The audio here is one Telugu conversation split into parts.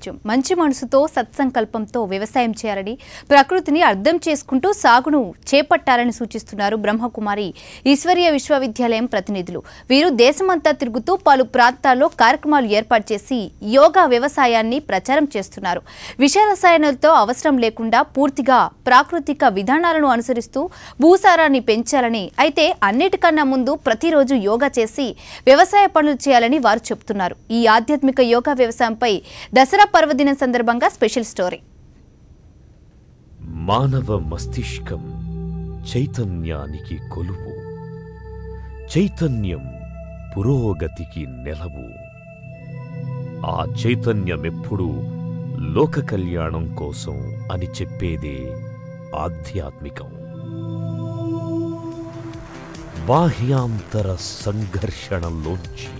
ముఖ్యం. మంచి మనసుతో సత్సంకల్పంతో వ్యవసాయం చేయాలని, ప్రకృతిని అర్థం చేసుకుంటూ సాగును చేపట్టాలని సూచిస్తున్నారు బ్రహ్మకుమారి ఈశ్వరీయ విశ్వవిద్యాలయం ప్రతినిధులు. వీరు దేశమంతా తిరుగుతూ పలు ప్రాంతాల్లో కార్యక్రమాలు ఏర్పాటు చేసి యోగా వ్యవసాయాన్ని ప్రచారం చేస్తున్నారు. విష రసాయనాలతో అవసరం లేకుండా పూర్తిగా ప్రాకృతిక విధానాలను అనుసరిస్తూ భూసారాన్ని పెంచాలని, అయితే అన్నిటికన్నా ముందు ప్రతిరోజు యోగా చేసి వ్యవసాయ పనులు చేయాలని వారు చెబుతున్నారు. ఈ ఆధ్యాత్మిక యోగా వ్యవసాయంపై దసరా పర్వదినం సందర్భంగా స్పెషల్ స్టోరీ. మానవ మస్తిష్కం చైతన్యానికి కొలువు, చైతన్యం పురోగతికి నెలవు. ఆ చైతన్యమెప్పుడూ లోక కళ్యాణం కోసం అని చెప్పేదే ఆధ్యాత్మికం. బాహ్యాంతర సంఘర్షణలోంచి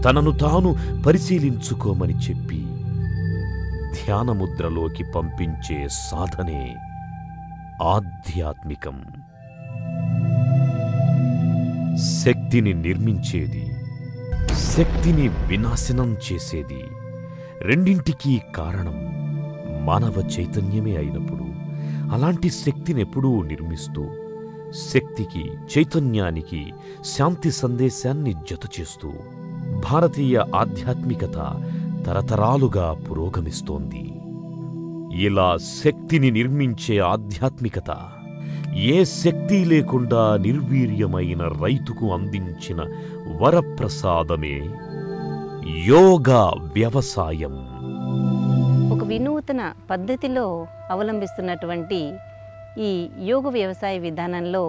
తనను తాను పరిశీలించుకోమని చెప్పి ధ్యానముద్రలోకి పంపించే సాధనే ఆధ్యాత్మికం. శక్తిని నిర్మించేది, శక్తిని వినాశనం చేసేది, రెండింటికీ కారణం మానవ చైతన్యమే అయినప్పుడు అలాంటి శక్తినెప్పుడూ నిర్మిస్తూ శక్తికి, చైతన్యానికి శాంతి సందేశాన్ని జతచేస్తూ భారతీయ ఆధ్యాత్మికత తరతరాలుగా పురోగమిస్తోంది. ఇలా శక్తిని నిర్మించే ఆధ్యాత్మికత ఏ శక్తి లేకుండా నిర్వీర్యమైన రైతుకు అందించిన వరప్రసాదమే యోగా వ్యవసాయం. ఒక వినూతన పద్ధతిలో అవలంబిస్తున్నటువంటి ఈ యోగ వ్యవసాయ విధానంలో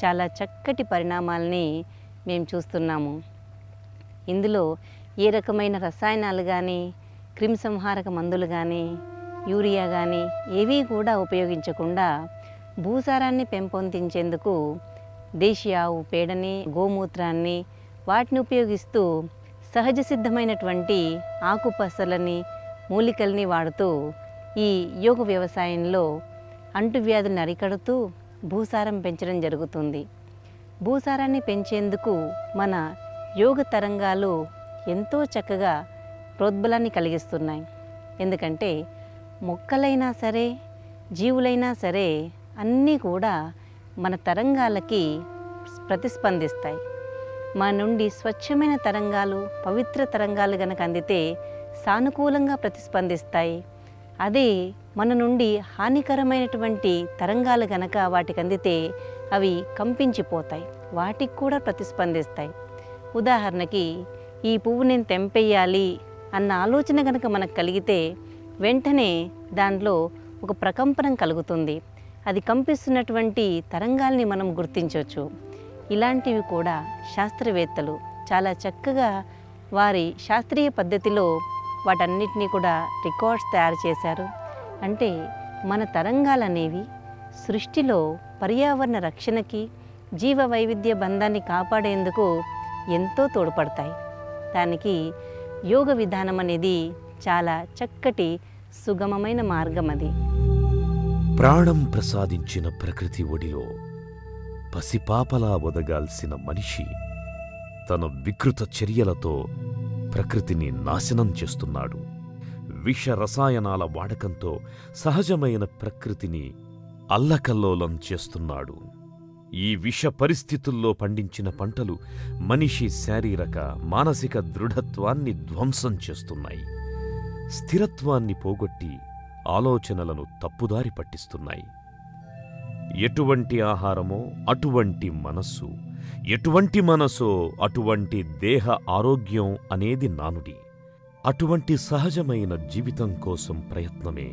చాలా చక్కటి పరిణామాల్ని మేము చూస్తున్నాము. ఇందులో ఏ రకమైన రసాయనాలు కానీ, క్రిమిసంహారక మందులు కానీ, యూరియా కానీ ఏవీ కూడా ఉపయోగించకుండా భూసారాన్ని పెంపొందించేందుకు దేశీయ ఆవు పేడని, గోమూత్రాన్ని వాటిని ఉపయోగిస్తూ సహజ సిద్ధమైనటువంటి ఆకుపసలని, మూలికల్ని వాడుతూ ఈ యోగ వ్యవసాయంలో అంటువ్యాధులను అరికడుతూ భూసారం పెంచడం జరుగుతుంది. భూసారాన్ని పెంచేందుకు మన యోగ తరంగాలు ఎంతో చక్కగా ప్రోద్బలాన్ని కలిగిస్తున్నాయి. ఎందుకంటే మొక్కలైనా సరే, జీవులైనా సరే అన్నీ కూడా మన తరంగాలకి ప్రతిస్పందిస్తాయి. మన నుండి స్వచ్ఛమైన తరంగాలు, పవిత్ర తరంగాలు గనక అందితే సానుకూలంగా ప్రతిస్పందిస్తాయి. అదే మన నుండి హానికరమైనటువంటి తరంగాలు గనక వాటికి అందితే అవి కంపించిపోతాయి, వాటికి కూడా ప్రతిస్పందిస్తాయి. ఉదాహరణకి ఈ పువ్వు నేను తెంపేయాలి అన్న ఆలోచన కనుక మనకు కలిగితే వెంటనే దాంట్లో ఒక ప్రకంపనం కలుగుతుంది. అది కంపిస్తున్నటువంటి తరంగాల్ని మనం గుర్తించవచ్చు. ఇలాంటివి కూడా శాస్త్రవేత్తలు చాలా చక్కగా వారి శాస్త్రీయ పద్ధతిలో వాటన్నిటినీ కూడా రికార్డ్స్ తయారు చేశారు. అంటే మన తరంగాలనేవి సృష్టిలో పర్యావరణ రక్షణకి, జీవ వైవిధ్య బంధాన్ని కాపాడేందుకు ఎంతో తోడ్పడతాయి. దానికి యోగ విధానం అనేది చాలా చక్కటి సుగమమైన మార్గం. అది ప్రాణం ప్రసాదించిన ప్రకృతి ఒడిలో పసిపాపలా ఒదగాల్సిన మనిషి తన వికృత చర్యలతో ప్రకృతిని నాశనం చేస్తున్నాడు. విష రసాయనాల వాడకంతో సహజమైన ప్రకృతిని అల్లకల్లోలం చేస్తున్నాడు. ఈ విష పరిస్థితుల్లో పండించిన పంటలు మనిషి శారీరక, మానసిక దృఢత్వాన్ని ధ్వంసం చేస్తున్నాయి. స్థిరత్వాన్ని పోగొట్టి ఆలోచనలను తప్పుదారి పట్టిస్తున్నాయి. ఎటువంటి ఆహారమో అటువంటి మనస్సు, ఎటువంటి మనసో అటువంటి దేహ ఆరోగ్యం అనేది నానుడి. అటువంటి సహజమైన జీవితం కోసం ప్రయత్నమే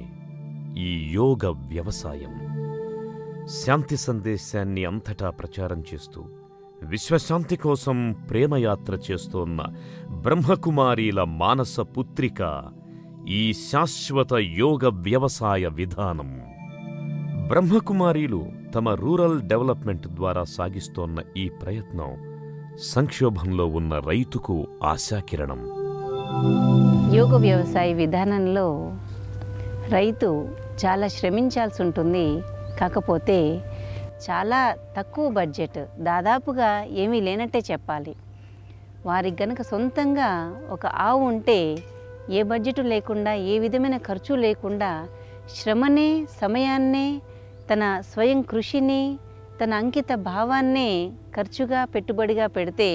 ఈ యోగ వ్యవసాయం. శాంతి సందేశాన్ని అంతటా ప్రచారం చేస్తూ విశ్వశాంతి కోసం ప్రేమయాత్ర చేస్తోన్న బ్రహ్మకుమారీల మానస పుత్రిక ఈ శాశ్వత యోగ వ్యవసాయ విధానం. బ్రహ్మకుమారీలు తమ రూరల్ డెవలప్మెంట్ ద్వారా సాగిస్తోన్న ఈ ప్రయత్నం సంక్షోభంలో ఉన్న రైతుకు ఆశాకిరణం. యోగ వ్యవసాయ విధానంలో రైతు చాలా శ్రమించాల్సి ఉంటుంది. కాకపోతే చాలా తక్కువ బడ్జెట్, దాదాపుగా ఏమీ లేనట్టే చెప్పాలి. వారికి గనక సొంతంగా ఒక ఆవు ఉంటే ఏ బడ్జెట్ లేకుండా, ఏ విధమైన ఖర్చు లేకుండా శ్రమనే, సమయాన్నే, తన స్వయం కృషిని, తన అంకిత భావాన్నే ఖర్చుగా, పెట్టుబడిగా పెడితే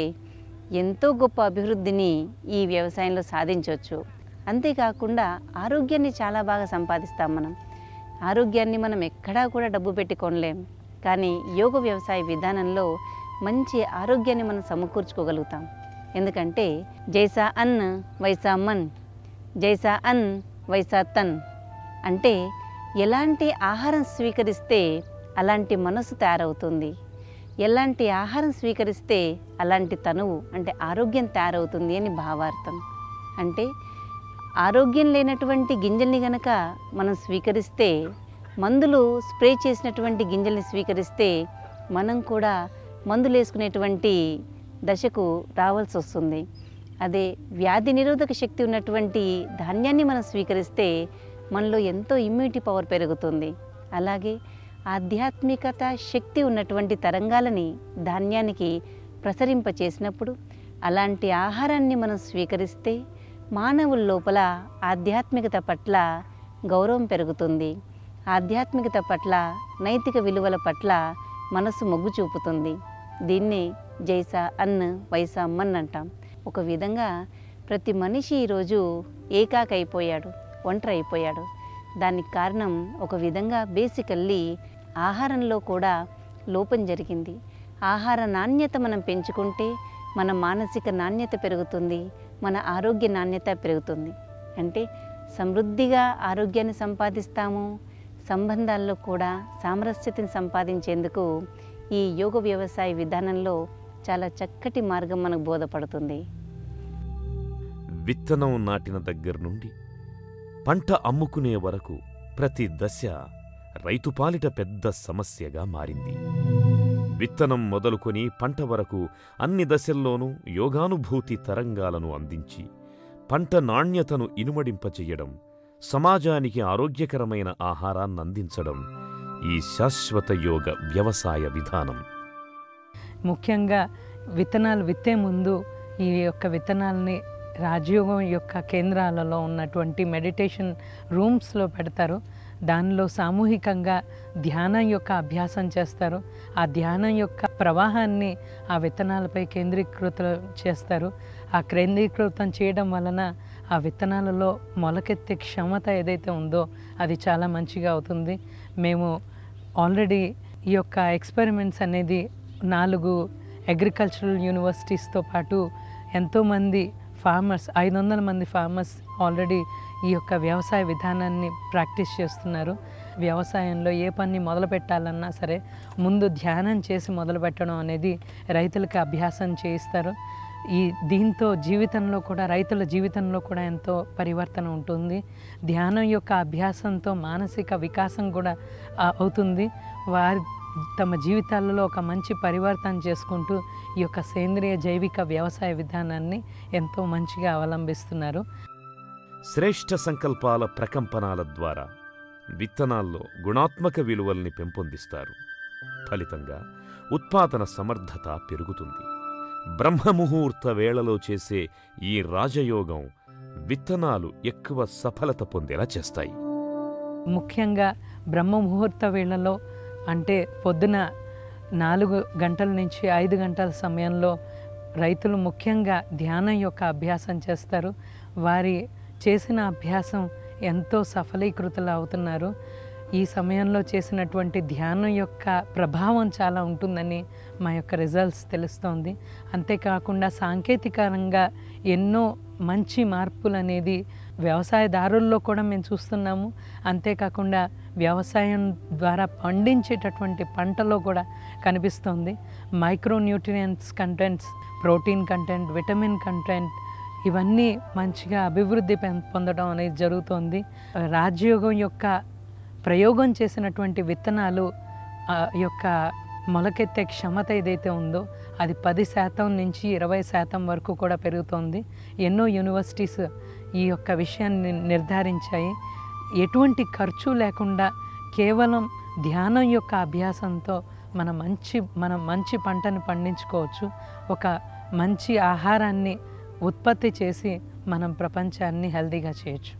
ఎంతో గొప్ప అభివృద్ధిని ఈ వ్యవసాయంలో సాధించవచ్చు. అంతేకాకుండా ఆరోగ్యాన్ని చాలా బాగా సంపాదిస్తాం మనం. ఆరోగ్యాన్ని మనం ఎక్కడా కూడా డబ్బు పెట్టి కొనలేం. కానీ యోగ వ్యవసాయ విధానంలో మంచి ఆరోగ్యాన్ని మనం సమకూర్చుకోగలుగుతాం. ఎందుకంటే జైసా అన్ వైసా మన్, జైసా అన్ వైసా తన్ అంటే ఎలాంటి ఆహారం స్వీకరిస్తే అలాంటి మనసు తయారవుతుంది, ఎలాంటి ఆహారం స్వీకరిస్తే అలాంటి తనువు అంటే ఆరోగ్యం తయారవుతుంది అని భావార్థం. అంటే ఆరోగ్యం లేనటువంటి గింజల్ని గనక మనం స్వీకరిస్తే, మందులు స్ప్రే చేసినటువంటి గింజల్ని స్వీకరిస్తే మనం కూడా మందులు వేసుకునేటువంటి దశకు రావాల్సి వస్తుంది. అదే వ్యాధి నిరోధక శక్తి ఉన్నటువంటి ధాన్యాన్ని మనం స్వీకరిస్తే మనలో ఎంతో ఇమ్యూనిటీ పవర్ పెరుగుతుంది. అలాగే ఆధ్యాత్మికత శక్తి ఉన్నటువంటి తరంగాలని ధాన్యానికి ప్రసరింపచేసినప్పుడు అలాంటి ఆహారాన్ని మనం స్వీకరిస్తే మానవుల లోపల ఆధ్యాత్మికత పట్ల గౌరవం పెరుగుతుంది. ఆధ్యాత్మికత పట్ల, నైతిక విలువల పట్ల మనసు మొగ్గు చూపుతుంది. దీన్ని జైసా అన్ వైసా మన్ అంటాం. ఒక విధంగా ప్రతి మనిషి ఈరోజు ఏకాకైపోయాడు, ఒంటరి అయిపోయాడు. దానికి కారణం ఒక విధంగా బేసికల్లీ ఆహారంలో కూడా లోపం జరిగింది. ఆహార నాణ్యత మనం పెంచుకుంటే మన మానసిక నాణ్యత పెరుగుతుంది, మన ఆరోగ్య నాణ్యత పెరుగుతుంది. అంటే సమృద్ధిగా ఆరోగ్యాన్ని సంపాదిస్తాము, సంబంధాల్లో కూడా సామరస్యతని సంపాదించేందుకు ఈ యోగ వ్యవసాయ విధానంలో చాలా చక్కటి మార్గం మనకు బోధపడుతుంది. విత్తనం నాటిన దగ్గర నుండి పంట అమ్ముకునే వరకు ప్రతి దశ రైతుపాలిట పెద్ద సమస్యగా మారింది. విత్తనం మొదలుకొని పంట వరకు అన్ని దశల్లోనూ యోగానుభూతి తరంగాలను అందించి పంట నాణ్యతను ఇనుమడింపచెయ్యడం, సమాజానికి ఆరోగ్యకరమైన ఆహారాన్నందించడం ఈ శాశ్వత యోగ వ్యవసాయ విధానం. ముఖ్యంగా విత్తనాలు విత్తే ముందు ఈ యొక్క విత్తనాలని రాజయోగం యొక్క కేంద్రాలలో ఉన్నటువంటి మెడిటేషన్ రూమ్స్లో పెడతారు. దానిలో సామూహికంగా ధ్యానం యొక్క అభ్యాసం చేస్తారు. ఆ ధ్యానం యొక్క ప్రవాహాన్ని ఆ విత్తనాలపై కేంద్రీకృతం చేస్తారు. ఆ కేంద్రీకృతం చేయడం వలన ఆ విత్తనాలలో మొలకెత్తే క్షమత ఏదైతే ఉందో అది చాలా మంచిగా అవుతుంది. మేము ఆల్రెడీ ఈ యొక్క ఎక్స్పెరిమెంట్స్ అనేది 4 అగ్రికల్చరల్ యూనివర్సిటీస్తో పాటు ఎంతోమంది ఫార్మర్స్, 500 మంది ఫార్మర్స్ ఆల్రెడీ ఈ యొక్క వ్యవసాయ విధానాన్ని ప్రాక్టీస్ చేస్తున్నారు. వ్యవసాయంలో ఏ పని మొదలు పెట్టాలన్నా సరే ముందు ధ్యానం చేసి మొదలు పెట్టడం అనేది రైతులకు అభ్యాసం చేయిస్తారు. దీంతో జీవితంలో కూడా, రైతుల జీవితంలో కూడా ఎంతో పరివర్తన ఉంటుంది. ధ్యానం యొక్క అభ్యాసంతో మానసిక వికాసం కూడా అవుతుంది. వారి తమ జీవితాలలో ఒక మంచి పరివర్తన చేసుకుంటూ ఈ యొక్క సేంద్రియ జైవిక వ్యవసాయ విధానాన్ని ఎంతో మంచిగా అవలంబిస్తున్నారు. శ్రేష్ఠ సంకల్పాల ప్రకంపనాల ద్వారా విత్తనాల్లో గుణాత్మక విలువల్ని పెంపొందిస్తారు. ఫలితంగా ఉత్పాదన సమర్థత పెరుగుతుంది. బ్రహ్మముహూర్త వేళలో చేసే ఈ రాజయోగం విత్తనాలు ఎక్కువ సఫలత పొందేలా చేస్తాయి. ముఖ్యంగా బ్రహ్మ ముహూర్త వేళలో అంటే పొద్దున 4 గంటల నుంచి 5 గంటల సమయంలో రైతులు ముఖ్యంగా ధ్యానం యొక్క అభ్యాసం చేస్తారు. వారి చేసిన అభ్యాసం ఎంతో సఫలీకృతులు అవుతున్నారు. ఈ సమయంలో చేసినటువంటి ధ్యానం యొక్క ప్రభావం చాలా ఉంటుందని మా యొక్క రిజల్ట్స్ తెలుస్తోంది. అంతేకాకుండా సాంకేతికంగా ఎన్నో మంచి మార్పులు అనేది వ్యవసాయదారుల్లో కూడా మేము చూస్తున్నాము. అంతేకాకుండా వ్యవసాయం ద్వారా పండించేటటువంటి పంటలో కూడా కనిపిస్తుంది. Micro nutrients contents, protein content, vitamin content ఇవన్నీ మంచిగా అభివృద్ధి పొందడం అనేది జరుగుతోంది. రాజయోగం యొక్క ప్రయోగం చేసినటువంటి విత్తనాలు యొక్క మొలకెత్తే క్షమత ఏదైతే ఉందో అది 10% నుంచి 20% వరకు కూడా పెరుగుతోంది. ఎన్నో యూనివర్సిటీస్ ఈ యొక్క విషయాన్ని నిర్ధారించాయి. ఎటువంటి ఖర్చు లేకుండా కేవలం ధ్యానం యొక్క అభ్యాసంతో మనం మంచి పంటను పండించుకోవచ్చు. ఒక మంచి ఆహారాన్ని ఉత్పత్తి చేసి మనం ప్రపంచాన్ని హెల్తీగా చేయొచ్చు.